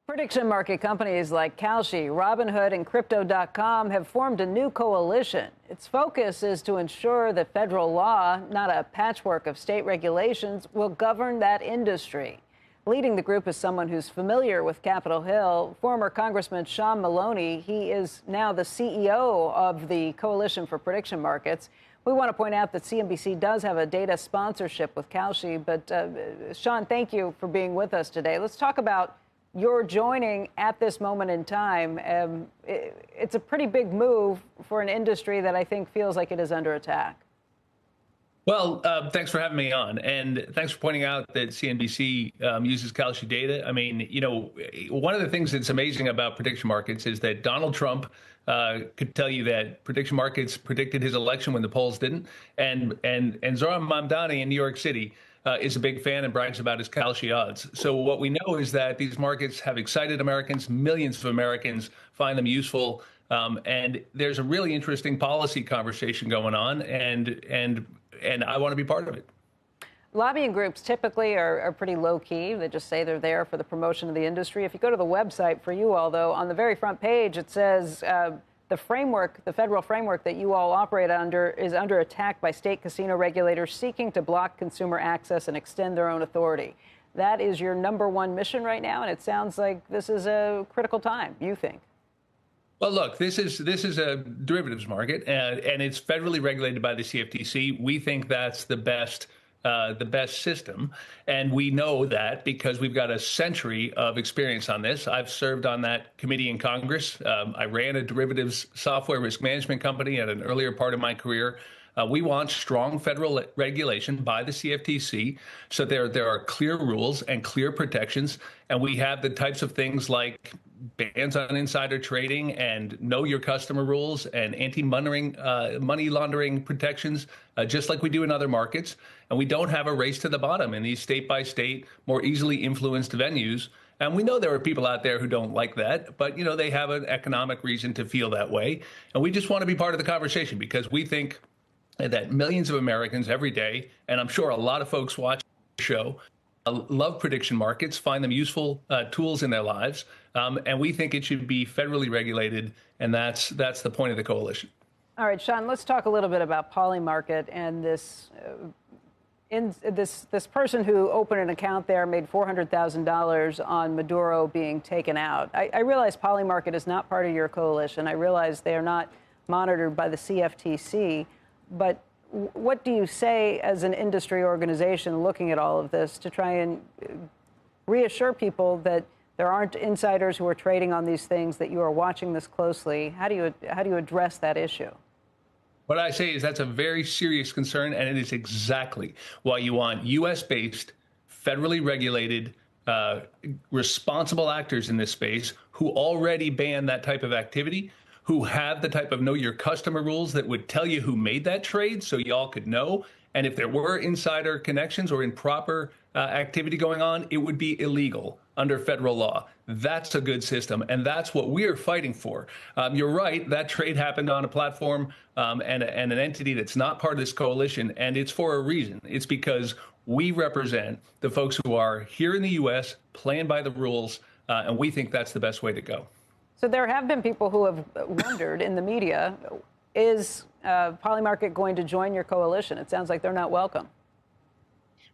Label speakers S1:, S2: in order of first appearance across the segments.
S1: Prediction market companies like Kalshi, Robinhood, and Crypto.com have formed a new coalition. Its focus is to ensure that federal law, not a patchwork of state regulations, will govern that industry. Leading the group is someone who's familiar with Capitol Hill, former Congressman Sean Maloney. He is now the CEO of the Coalition for Prediction Markets. We want to point out that CNBC does have a data sponsorship with Kalshi. But Sean, thank you for being with us today. Let's talk about your joining at this moment in time. It's a pretty big move for an industry that I think feels like it is under attack.
S2: Well, thanks for having me on, and thanks for pointing out that CNBC uses Kalshi data. I mean, you know, one of the things that's amazing about prediction markets is that Donald Trump could tell you that prediction markets predicted his election when the polls didn't, and Zohran Mamdani in New York City is a big fan and brags about his Kalshi odds. So what we know is that these markets have excited Americans. Millions of Americans find them useful. And there's a really interesting policy conversation going on, and I want to be part of it.
S1: Lobbying groups typically are pretty low key. They just say they're there for the promotion of the industry. If you go to the website for you all, though, on the very front page, it says the framework, the federal framework that you all operate under, is under attack by state casino regulators seeking to block consumer access and extend their own authority. That is your #1 mission right now, and it sounds like this is a critical time, you think.
S2: Well, look, this is a derivatives market, and it's federally regulated by the CFTC. We think that's the best system, and we know that because we've got a century of experience on this. I've served on that committee in Congress. I ran a derivatives software risk management company at an earlier part of my career. We want strong federal regulation by the CFTC, so there are clear rules and clear protections, and we have the types of things like bans on insider trading and know your customer rules and money laundering protections, just like we do in other markets. And we don't have a race to the bottom in these state-by-state, more easily influenced venues. And we know there are people out there who don't like that, but, you know, they have an economic reason to feel that way. And we just want to be part of the conversation because we think that millions of Americans every day, and I'm sure a lot of folks watch the show, love prediction markets, find them useful tools in their lives, and we think it should be federally regulated, and that's the point of the coalition.
S1: All right, Sean, let's talk a little bit about Polymarket and this person who opened an account there, made $400,000 on Maduro being taken out. I realize Polymarket is not part of your coalition. I realize they are not monitored by the CFTC. But what do you say as an industry organization looking at all of this to try and reassure people that there aren't insiders who are trading on these things, that you are watching this closely? How do you address that issue?
S2: What I say is that's a very serious concern, and it is exactly why you want U.S.-based, federally regulated, responsible actors in this space who already ban that type of activity, who have the type of know your customer rules that would tell you who made that trade so y'all could know. And if there were insider connections or improper activity going on, it would be illegal under federal law. That's a good system, and that's what we're fighting for. You're right, that trade happened on a platform and an entity that's not part of this coalition, and it's for a reason. It's because we represent the folks who are here in the U.S., playing by the rules, and we think that's the best way to go.
S1: So there have been people who have wondered in the media, is Polymarket going to join your coalition? It sounds like they're not welcome.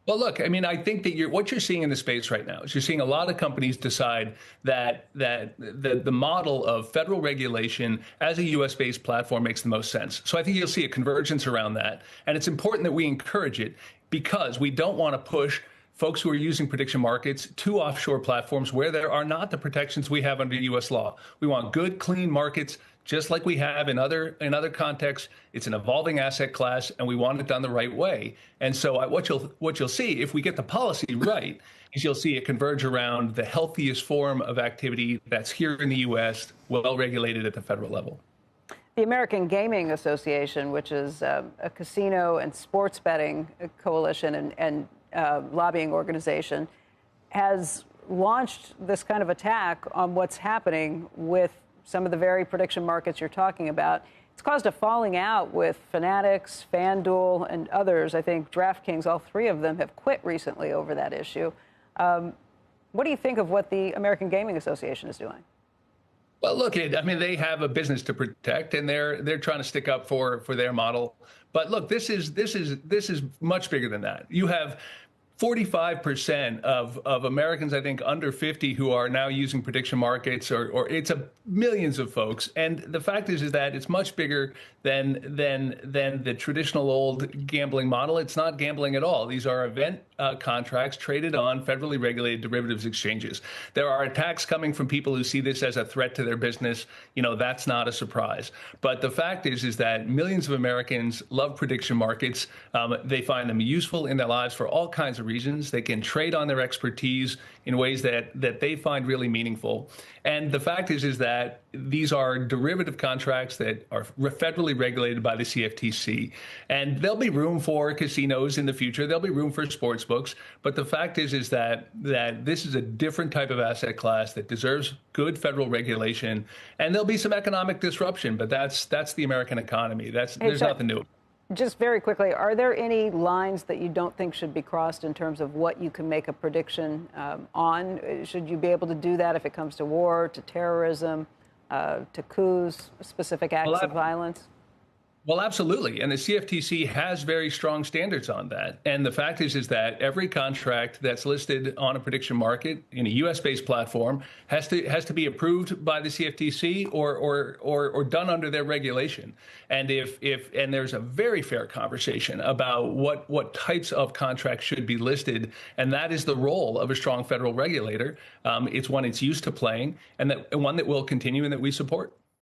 S2: Well, look, I mean, I think that what you're seeing in the space right now is you're seeing a lot of companies decide that the model of federal regulation as a U.S.-based platform makes the most sense. So I think you'll see a convergence around that. And it's important that we encourage it because we don't want to push folks who are using prediction markets to offshore platforms where there are not the protections we have under U.S. law. We want good, clean markets, just like we have in other contexts. It's an evolving asset class, and we want it done the right way. And so what you'll see, if we get the policy right, is you'll see it converge around the healthiest form of activity that's here in the U.S., well regulated at the federal level.
S1: The American Gaming Association, which is a casino and sports betting coalition and lobbying organization, has launched this kind of attack on what's happening with some of the very prediction markets you're talking about. It's caused a falling out with Fanatics, FanDuel, and others. I think DraftKings, all three of them have quit recently over that issue. What do you think of what the American Gaming Association is doing?
S2: Well, look, I mean, they have a business to protect, and they're trying to stick up for their model. But look, this is much bigger than that. You have 45% of Americans, I think, under 50 who are now using prediction markets, or it's millions of folks. And the fact is that it's much bigger than the traditional old gambling model. It's not gambling at all. These are event contracts traded on federally regulated derivatives exchanges. There are attacks coming from people who see this as a threat to their business. You know, that's not a surprise. But the fact is that millions of Americans love prediction markets. They find them useful in their lives for all kinds of reasons. They can trade on their expertise in ways that they find really meaningful. And the fact is that these are derivative contracts that are federally regulated by the CFTC. And there'll be room for casinos in the future. There'll be room for sports books. But the fact is that this is a different type of asset class that deserves good federal regulation. And there'll be some economic disruption, but that's the American economy. There's nothing new.
S1: Just very quickly, are there any lines that you don't think should be crossed in terms of what you can make a prediction on? Should you be able to do that if it comes to war, to terrorism, to coups, specific acts of violence?
S2: Well, absolutely. And the CFTC has very strong standards on that. And the fact is that every contract that's listed on a prediction market in a U.S.-based platform has to be approved by the CFTC or done under their regulation. And and there's a very fair conversation about what types of contracts should be listed. And that is the role of a strong federal regulator. It's one it's used to playing, and one that will continue and that we support.